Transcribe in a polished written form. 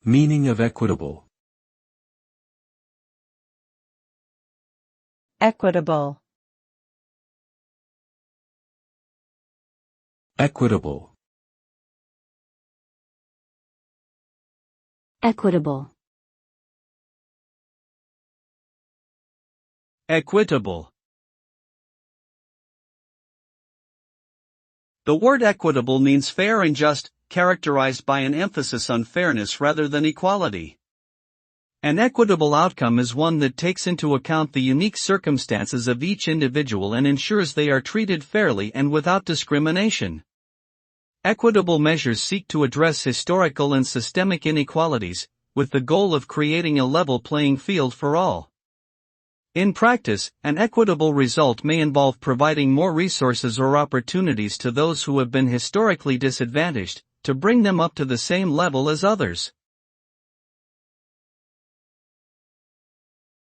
Meaning of equitable. Equitable. Equitable. Equitable. Equitable. The word equitable means fair and just, characterized by an emphasis on fairness rather than equality. An equitable outcome is one that takes into account the unique circumstances of each individual and ensures they are treated fairly and without discrimination. Equitable measures seek to address historical and systemic inequalities, with the goal of creating a level playing field for all. In practice, an equitable result may involve providing more resources or opportunities to those who have been historically disadvantaged, to bring them up to the same level as others.